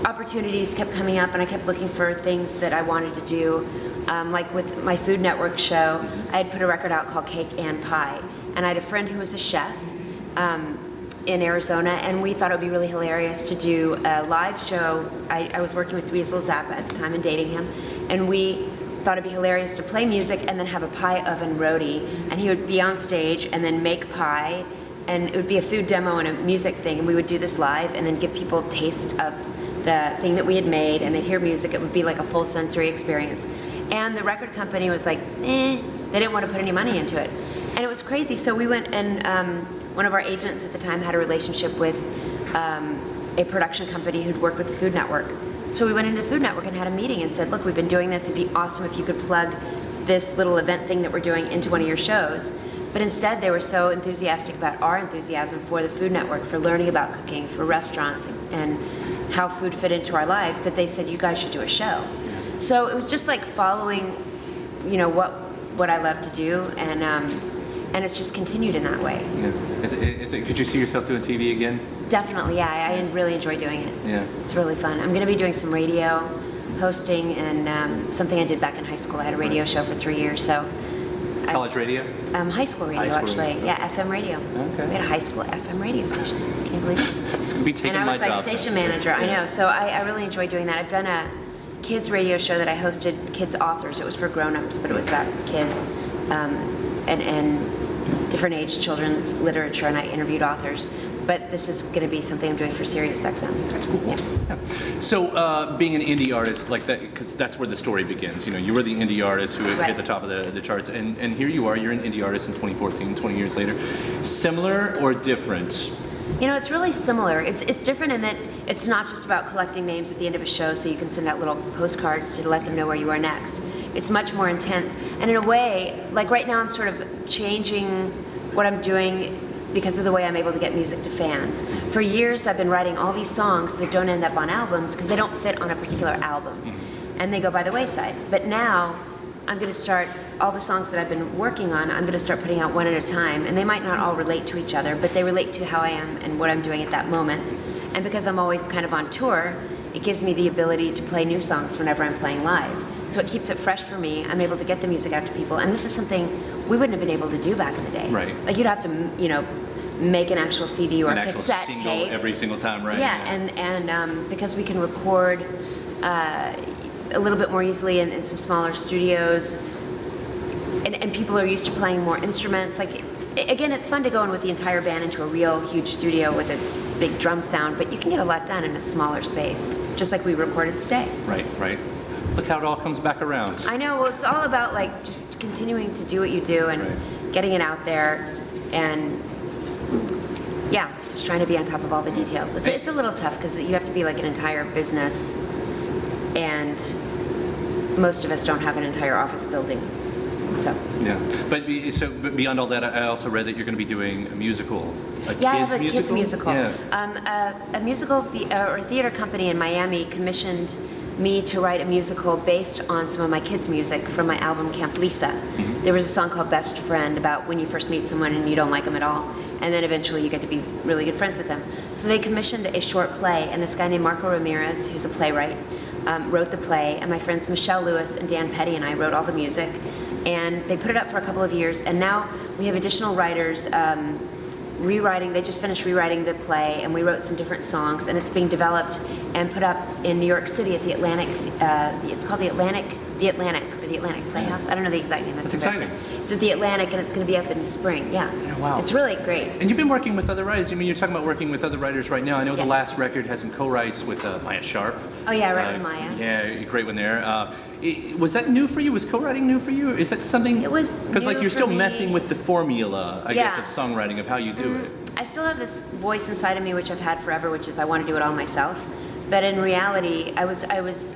S6: opportunities kept coming up and I kept looking for things that I wanted to do. Like with my Food Network show, I had put a record out called Cake and Pie, and I had a friend who was a chef in Arizona, and we thought it would be really hilarious to do a live show. I was working with Dweezil Zappa at the time and dating him, and we thought it'd be hilarious to play music and then have a pie oven roadie, and he would be on stage and then make pie, and it would be a food demo and a music thing, and we would do this live and then give people a taste of the thing that we had made, and they'd hear music. It would be like a full sensory experience. And the record company was like, they didn't want to put any money into it. And it was crazy. So we went, and one of our agents at the time had a relationship with a production company who'd worked with the Food Network. So we went into the Food Network and had a meeting and said, look, we've been doing this. It'd be awesome if you could plug this little event thing that we're doing into one of your shows. But instead, they were so enthusiastic about our enthusiasm for the Food Network, for learning about cooking, for restaurants, and how food fit into our lives, that they said, you guys should do a show. So it was just like following, what I love to do, and it's just continued in that way.
S3: Yeah. Could you see yourself doing TV again?
S6: Definitely, yeah. I really enjoy doing it.
S3: Yeah.
S6: It's really fun. I'm going to be doing some radio hosting and something I did back in high school. I had a radio show for 3 years, so.
S3: College radio?
S6: High school radio, actually.
S3: Radio.
S6: Yeah, FM radio.
S3: Okay.
S6: We had a high school FM radio station. Can you believe it?
S3: It's going to be taking my job.
S6: And I was like station manager. I know. So I really enjoy doing that. I've done a kids radio show that I hosted, Kids Authors. It was for grown-ups, but it was about kids and different different age children's literature, and I interviewed authors. But this is going to be something I'm doing for Sirius XM.
S7: That's cool. Yeah. So being an indie artist like that, because that's where the story begins. You were the indie artist who hit the top of the charts, and here you are. You're an indie artist in 2014, 20 years later. Similar or different?
S6: It's really similar. It's different in that it's not just about collecting names at the end of a show so you can send out little postcards to let them know where you are next. It's much more intense. And in a way, like right now I'm sort of changing what I'm doing because of the way I'm able to get music to fans. For years I've been writing all these songs that don't end up on albums because they don't fit on a particular album. And they go by the wayside. But now I'm going to start, all the songs that I've been working on, I'm going to start putting out one at a time. And they might not all relate to each other, but they relate to how I am and what I'm doing at that moment. And because I'm always kind of on tour, it gives me the ability to play new songs whenever I'm playing live. So it keeps it fresh for me. I'm able to get the music out to people. And this is something we wouldn't have been able to do back in the day.
S7: Right.
S6: Like you'd have to, make an actual CD or
S7: an
S6: a
S7: actual
S6: cassette
S7: single
S6: tape.
S7: Every single time, right?
S6: Yeah, and because we can record a little bit more easily in some smaller studios, and people are used to playing more instruments. Like, again, it's fun to go in with the entire band into a real huge studio with a big drum sound, but you can get a lot done in a smaller space, just like we recorded Stay.
S7: Right. Look how it all comes back around.
S6: I know. Well, it's all about like just continuing to do what you do and getting it out there, and just trying to be on top of all the details. It's a little tough because you have to be like an entire business, and most of us don't have an entire office building. So. Yeah,
S7: but beyond all that, I also read that you're going to be doing a musical,
S6: I have a kids musical. Yeah. A musical or theater company in Miami commissioned me to write a musical based on some of my kids' music from my album Camp Lisa. There was a song called Best Friend about when you first meet someone and you don't like them at all, and then eventually you get to be really good friends with them. So they commissioned a short play, and this guy named Marco Ramirez, who's a playwright, wrote the play, and my friends Michelle Lewis and Dan Petty and I wrote all the music, and they put it up for a couple of years, and now we have additional writers rewriting. They just finished rewriting the play, and we wrote some different songs, and it's being developed and put up in New York City at the Atlantic. It's called the Atlantic Playhouse. I don't know the exact name.
S7: That's exciting.
S6: It's at the Atlantic, and it's going to be up in the spring. Yeah.
S7: Wow.
S6: It's really great.
S7: And you've been working with other writers. You're talking about working with other writers right now. I know the last record has some co-writes with Maya Sharp.
S6: Oh yeah, I wrote with Maya.
S7: Yeah, great one there. Was that new for you? Was co-writing new for you? Or is that something?
S6: It was
S7: because like you're still messing with the formula, I guess, of songwriting of how you do it.
S6: I still have this voice inside of me, which I've had forever, which is I want to do it all myself. But in reality, I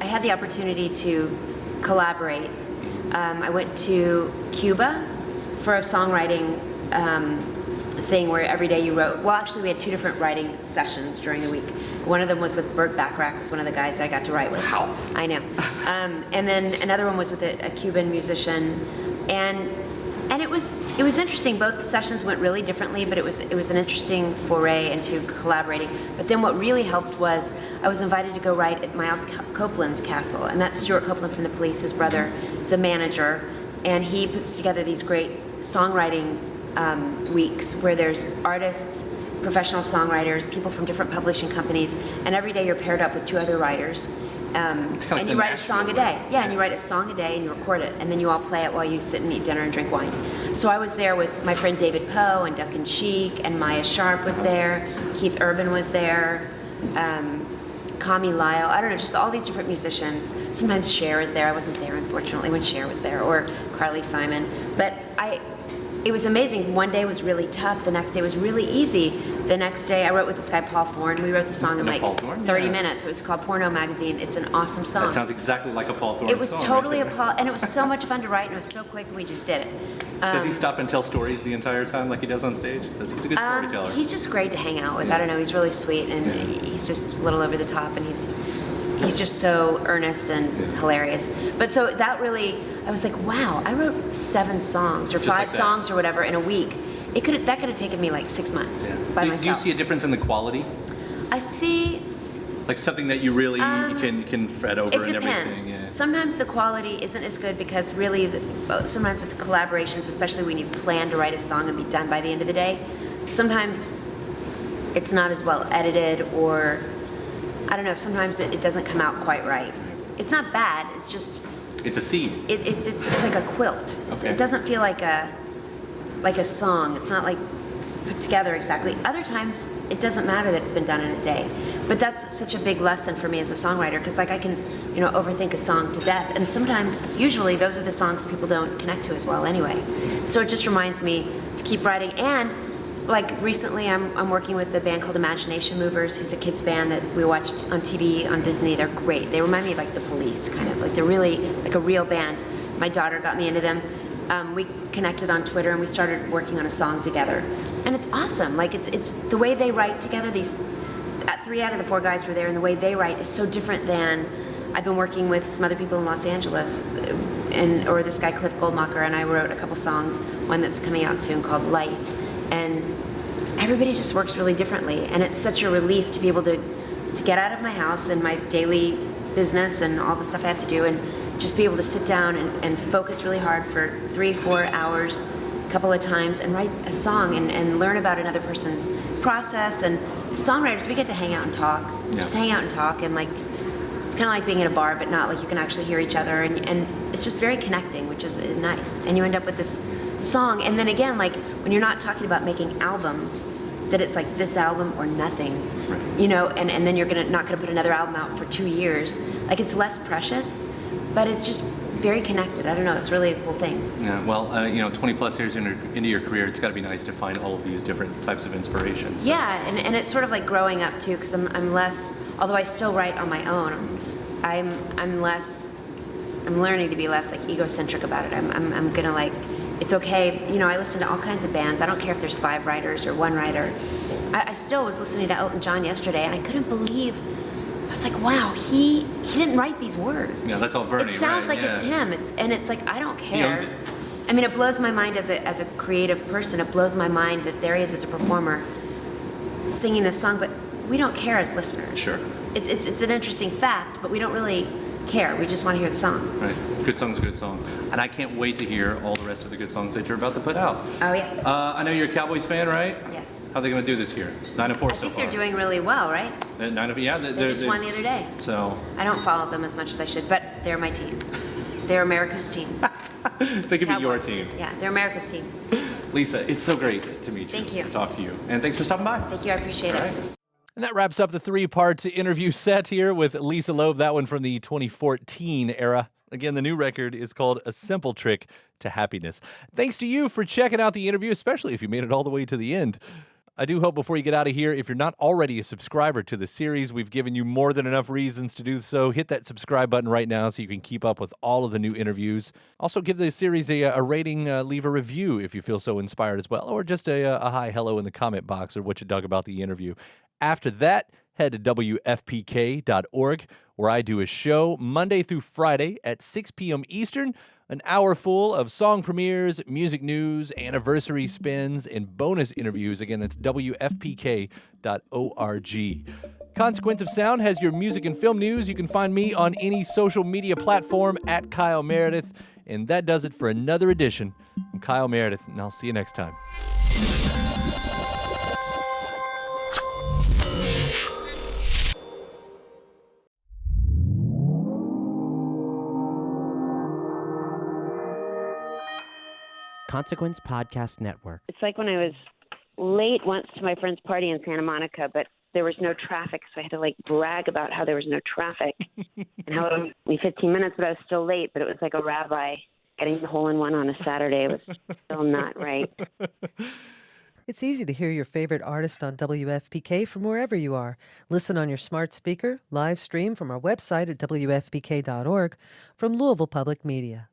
S6: had the opportunity to collaborate. I went to Cuba for a songwriting thing where every day you wrote. Well, actually, we had 2 different writing sessions during the week. One of them was with Burt Bacharach, who's one of the guys I got to write with.
S7: Wow.
S6: I know. And then another one was with a Cuban musician, and it was interesting. Both the sessions went really differently, but it was an interesting foray into collaborating. But then what really helped was I was invited to go write at Miles Copeland's castle, and that's Stuart Copeland from The Police. His brother is the manager, and he puts together these great songwriting weeks where there's artists, professional songwriters, people from different publishing companies, and every day you're paired up with 2 other writers. And you write a song a day. Yeah, and you write a song a day and you record it, and then you all play it while you sit and eat dinner and drink wine. So I was there with my friend David Poe and Duncan Sheik, and Maya Sharp was there, Keith Urban was there, Kami Lyle, I don't know, just all these different musicians. Sometimes Cher is there. I wasn't there, unfortunately, when Cher was there, or Carly Simon. But it was amazing. One day was really tough. The next day was really easy. The next day I wrote with this guy, Paul Thorne. We wrote the song in like 30 minutes. It was called Porno Magazine. It's an awesome song.
S7: That sounds exactly like a Paul Thorne song.
S6: It was totally a Paul, and it was so much fun to write, and it was so quick, and we just did it.
S7: Does he stop and tell stories the entire time like he does on stage? He's a good storyteller.
S6: He's just great to hang out with. I don't know, he's really sweet, and he's just a little over the top, and he's just so earnest and hilarious. But so that really, I was like, wow, I wrote 7 songs or just 5 like songs or whatever in a week. That could have taken me like 6 months by myself.
S7: Do you see a difference in the quality?
S6: I see.
S7: Like something that you really can fret over and everything.
S6: It depends. Sometimes the quality isn't as good because really, sometimes with collaborations, especially when you plan to write a song and be done by the end of the day, sometimes it's not as well edited, or I don't know, sometimes it doesn't come out quite right. It's not bad, it's just...
S7: It's a seed.
S6: It's like a quilt. It doesn't feel like like a song. It's not like put together exactly. Other times, it doesn't matter that it's been done in a day. But that's such a big lesson for me as a songwriter, because like I can, overthink a song to death. And sometimes, usually, those are the songs people don't connect to as well anyway. So it just reminds me to keep writing. And like recently, I'm working with a band called Imagination Movers, who's a kids band that we watched on TV on Disney. They're great. They remind me of like the Police, kind of like they're really like a real band. My daughter got me into them. We connected on Twitter and we started working on a song together, and it's awesome. Like it's the way they write together. These 3 out of the 4 guys were there, and the way they write is so different than I've been working with some other people in Los Angeles, or this guy Cliff Goldmacher, and I wrote a couple songs. One that's coming out soon called Light, and everybody just works really differently, and it's such a relief to be able to get out of my house and my daily business and all the stuff I have to do, and just be able to sit down and focus really hard for 3-4 hours a couple of times and write a song and learn about another person's process. And songwriters, we get to hang out and talk. Just hang out and talk, and like it's kind of like being in a bar, but not like you can actually hear each other, and it's just very connecting, which is nice. And you end up with this song, and then again, like when you're not talking about making albums, that it's like this album or nothing, right. And then you're not gonna put another album out for 2 years. Like it's less precious, but it's just very connected. I don't know, it's really a cool thing.
S7: Yeah, well, 20 plus years into your career, it's gotta be nice to find all of these different types of inspirations. So.
S6: Yeah, and it's sort of like growing up too, because I'm less, although I still write on my own, I'm learning to be less like egocentric about it. I'm gonna like, it's okay, I listen to all kinds of bands. I don't care if there's 5 writers or 1 writer. I still was listening to Elton John yesterday, and I couldn't believe, I was like, wow, he didn't write these words.
S7: Yeah, that's all Bernie,
S6: It sounds
S7: right?
S6: like it's him, and it's like, I don't care.
S7: He owns it.
S6: I mean, it blows my mind as a creative person. It blows my mind that there he is as a performer singing this song, but we don't care as listeners.
S7: Sure.
S6: It's an interesting fact, but we don't really care. We just want to hear the song.
S7: Right. Good song's a good song. And I can't wait to hear all the rest of the good songs that you're about to put out.
S6: Oh, yeah.
S7: I know you're a Cowboys fan, right?
S6: Yes.
S7: How are they going to do this year? 9-4 so far.
S6: I think they're doing really well, right?
S7: 9-4, yeah.
S6: They just won the other day.
S7: So.
S6: I don't follow them as much as I should, but they're my team. They're America's team.
S7: They could be your
S6: Cowboys.
S7: team.
S6: Yeah, they're America's team.
S7: Lisa, it's so great to meet you.
S6: Thank you.
S7: To talk to you. And thanks for stopping by.
S6: Thank you, I appreciate
S7: All
S6: it.
S7: right.
S3: And that wraps up the 3-part interview set here with Lisa Loeb, that one from the 2014 era. Again, the new record is called A Simple Trick to Happiness. Thanks to you for checking out the interview, especially if you made it all the way to the end. I do hope before you get out of here, if you're not already a subscriber to the series, we've given you more than enough reasons to do so. Hit that subscribe button right now so you can keep up with all of the new interviews. Also, give the series a rating, leave a review if you feel so inspired as well, or just a hi, hello in the comment box or what you dug about the interview. After that, head to WFPK.org, where I do a show Monday through Friday at 6 p.m. Eastern, an hour full of song premieres, music news, anniversary spins, and bonus interviews. Again, that's WFPK.org. Consequence of Sound has your music and film news. You can find me on any social media platform at Kyle Meredith. And that does it for another edition. I'm Kyle Meredith, and I'll see you next time.
S2: Consequence Podcast Network.
S4: It's like when I was late once to my friend's party in Santa Monica, but there was no traffic, so I had to like brag about how there was no traffic and how it was only 15 minutes, but I was still late. But it was like a rabbi getting the hole-in-one on a Saturday. It was still not right.
S8: It's easy to hear your favorite artist on WFPK from wherever you are. Listen on your smart speaker, live stream from our website at WFPK.org, from Louisville Public Media.